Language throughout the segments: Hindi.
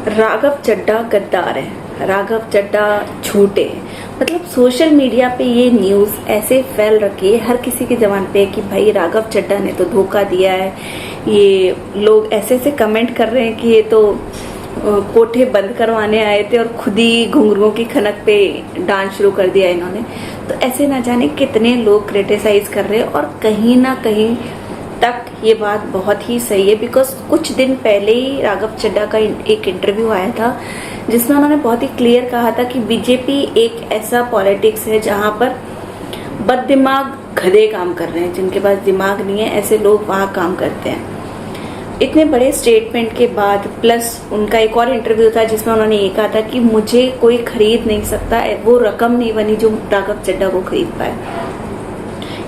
राघव चड्ढा गद्दार है, राघव चड्ढा झूठे हैं। मतलब सोशल मीडिया पे ये न्यूज़ ऐसे फैल रखी है हर किसी के जबान पे कि भाई राघव चड्ढा ने तो धोखा दिया है। ये लोग ऐसे ऐसे कमेंट कर रहे हैं कि ये तो कोठे बंद करवाने आए थे और खुद ही घुंघरुओं की खनक पे डांस शुरू कर दिया इन्होंने। तो ऐसे ना जाने कितने लोग क्रिटिसाइज कर रहे हैं और कहीं ना कहीं तक ये बात बहुत ही सही है। बिकॉज कुछ दिन पहले ही राघव चड्ढा का एक इंटरव्यू आया था जिसमें उन्होंने बहुत ही क्लियर कहा था कि बीजेपी एक ऐसा पॉलिटिक्स है जहां पर बददिमाग गधे काम कर रहे हैं, जिनके पास दिमाग नहीं है ऐसे लोग वहां काम करते हैं। इतने बड़े स्टेटमेंट के बाद प्लस उनका एक और इंटरव्यू था जिसमें उन्होंने ये कहा था कि मुझे कोई खरीद नहीं सकता, वो रकम नहीं बनी जो राघव चड्ढा को खरीद पाए।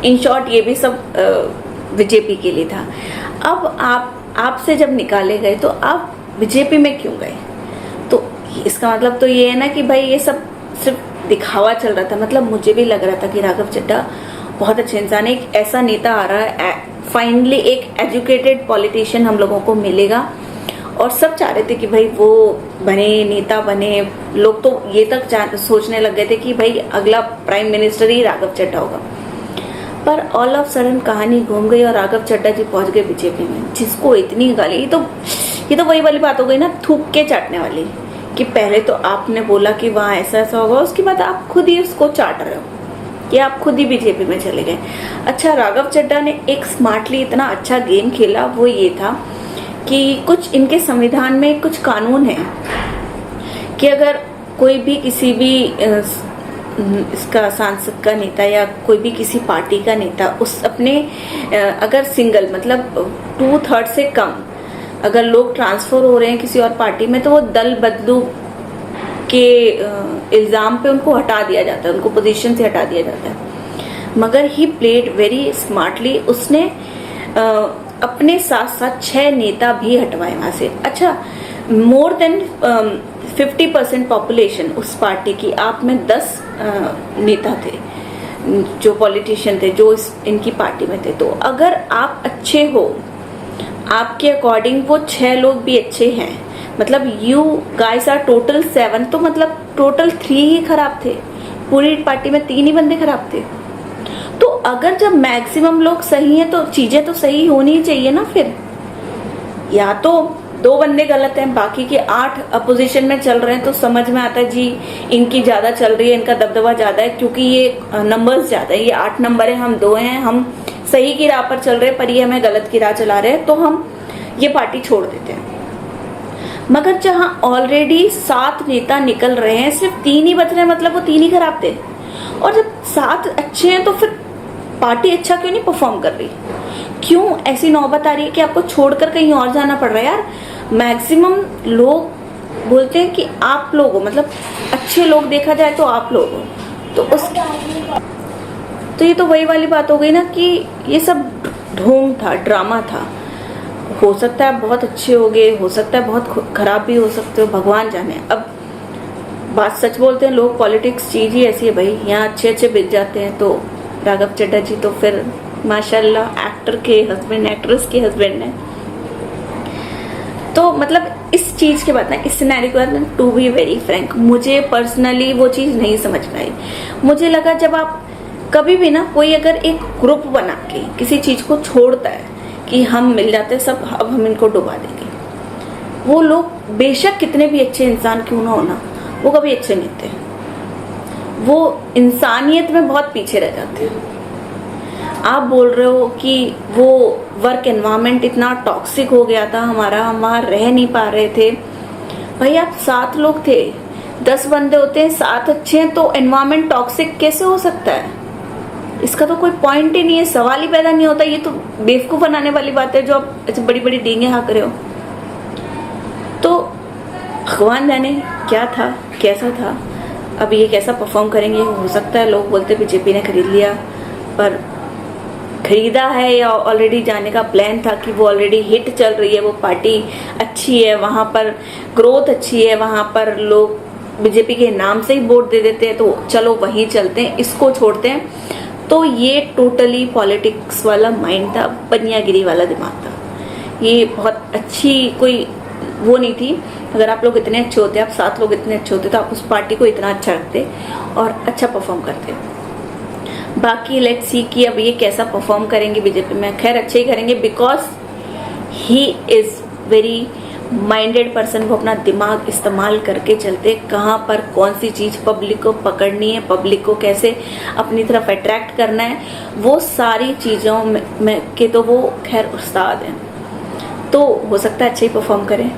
इन शॉर्ट ये भी सब बीजेपी के लिए था। अब आपसे जब निकाले गए तो आप बीजेपी में क्यों गए? तो इसका मतलब तो ये है ना कि भाई ये सब सिर्फ दिखावा चल रहा था। मतलब मुझे भी लग रहा था कि राघव चड्ढा बहुत अच्छे इंसान है, एक ऐसा नेता आ रहा है, फाइनली एक एजुकेटेड पॉलिटिशियन हम लोगों को मिलेगा। और सब चाह रहे थे कि भाई वो बने, नेता बने। लोग तो ये तक सोचने लग गए थे कि भाई अगला प्राइम मिनिस्टर ही राघव चड्ढा होगा। पर ऑल ऑफ सडन कहानी घूम गई और राघव चड्ढा जी पहुंच गए बीजेपी में, जिसको इतनी गाली। ये तो वही वाली बात हो गई ना, थूक के चाटने वाली, कि पहले तो आपने बोला कि वहां ऐसा ऐसा होगा, उसके बाद आप खुद ही उसको चाट रहे हो कि आप खुद ही बीजेपी में चले गए। अच्छा, राघव चड्ढा ने एक स्मार्टली इतना अच्छा गेम खेला, वो ये था कि कुछ इनके संविधान में कुछ कानून है कि अगर कोई भी किसी भी इसका सांसद का नेता या कोई भी किसी पार्टी का नेता उस अपने अगर सिंगल मतलब 2/3 से कम अगर लोग ट्रांसफर हो रहे हैं किसी और पार्टी में, तो वो दल बदलू के इल्जाम पे उनको हटा दिया जाता है, उनको पोजीशन से हटा दिया जाता है। मगर ही प्लेड वेरी स्मार्टली, उसने अपने साथ साथ 6 नेता भी हटवाए वहां से। अच्छा, मोर देन 50% पॉपुलेशन उस पार्टी की, आप में 10 नेता थे जो पॉलिटिशियन थे जो इनकी पार्टी में थे। तो अगर आप अच्छे हो, आपके अकॉर्डिंग वो 6 लोग भी अच्छे हैं, मतलब यू गाइस आर टोटल 7, तो मतलब टोटल 3 ही खराब थे, पूरी पार्टी में 3 ही बंदे खराब थे। तो अगर जब मैक्सिमम लोग सही हैं तो चीजें तो सही होनी ही चाहिए ना। फिर या तो 2 बंदे गलत हैं, बाकी के 8 अपोजिशन में चल रहे हैं, तो समझ में आता है जी इनकी ज्यादा चल रही है, इनका दबदबा ज्यादा है, क्योंकि ये नंबर्स ज्यादा है, ये 8 नंबर है, हम 2 हैं, हम सही की राह पर चल रहे हैं पर ये हमें गलत की राह चला रहे हैं, तो हम ये पार्टी छोड़ देते हैं। मगर जहां ऑलरेडी 7 नेता निकल रहे हैं, सिर्फ 3 ही बच रहे हैं, मतलब वो 3 ही खराब थे। और जब 7 अच्छे हैं तो फिर पार्टी अच्छा क्यों नहीं परफॉर्म कर रही? क्यों ऐसी नौबत आ रही है कि आपको छोड़कर कहीं और जाना पड़ रहा है? यार मैक्सिमम लोग बोलते हैं कि आप लोग हो, मतलब अच्छे लोग देखा जाए तो आप लोग हो, तो ये तो वही वाली बात हो गई ना कि ये सब ढोंग था, ड्रामा था। हो सकता है बहुत अच्छे हो गए, हो सकता है बहुत खराब भी हो सकते हो, भगवान जाने। अब बात सच बोलते हैं लोग, पॉलिटिक्स चीज ही ऐसी है भाई, यहाँ अच्छे अच्छे बिक जाते हैं। तो राघव चड्ढा जी तो फिर माशाल्लाह एक्टर के हस्बैंड, एक्ट्रेस के हस्बैंड है। तो मतलब इस चीज के बाद ना, इस सिनेरियो के बाद ना, टू बी वेरी फ्रैंक, मुझे पर्सनली वो चीज नहीं समझ में आई। मुझे लगा जब आप कभी भी ना, कोई अगर एक ग्रुप बना के किसी चीज को छोड़ता है कि हम मिल जाते हैं सब, अब हम इनको डुबा देंगे, वो लोग बेशक कितने भी अच्छे इंसान क्यों ना होना, वो कभी अच्छे नहीं थे, वो इंसानियत में बहुत पीछे रह जाते हैं। आप बोल रहे हो कि वो वर्क एनवायरनमेंट इतना टॉक्सिक हो गया था हमारा, हम वहां रह नहीं पा रहे थे। भाई आप 7 लोग थे, 10 बंदे होते हैं, 7 अच्छे हैं, तो एनवायरनमेंट टॉक्सिक कैसे हो सकता है? इसका तो कोई पॉइंट ही नहीं है, सवाल ही पैदा नहीं होता। ये तो बेवकूफ बनाने वाली बात है जो आप ऐसे बड़ी बड़ी डींगे हाँक रहे हो। तो भगवान जाने क्या था, कैसा था, अब ये कैसा परफॉर्म करेंगे। हो सकता है लोग बोलते बीजेपी ने खरीद लिया, पर खरीदा है या ऑलरेडी जाने का प्लान था कि वो ऑलरेडी हिट चल रही है, वो पार्टी अच्छी है, वहां पर ग्रोथ अच्छी है, वहां पर लोग बीजेपी के नाम से ही वोट दे देते हैं, तो चलो वहीं चलते हैं, इसको छोड़ते हैं। तो ये टोटली पॉलिटिक्स वाला माइंड था, बनियागिरी वाला दिमाग था। ये बहुत अच्छी कोई वो नहीं थी। अगर आप लोग इतने अच्छे होते, आप 7 लोग इतने अच्छे होते, तो आप उस पार्टी को इतना अच्छा रखते और अच्छा परफॉर्म करते। बाकी लेट्स सी कि अब ये कैसा परफॉर्म करेंगे बीजेपी में। खैर अच्छे ही करेंगे, because he is very minded person. वो अपना दिमाग इस्तेमाल करके चलते, कहाँ पर कौन सी चीज पब्लिक को पकड़नी है, पब्लिक को कैसे अपनी तरफ अट्रैक्ट करना है, वो सारी चीजों में के तो वो खैर उस्ताद हैं। तो हो सकता है अच्छे ही परफॉर्म करें।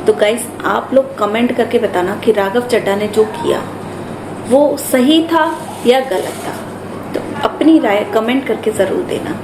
तो गाइस आप लोग कमेंट करके बताना कि राघव चड्ढा ने जो किया वो सही था या गलत था। तो अपनी राय कमेंट करके जरूर देना।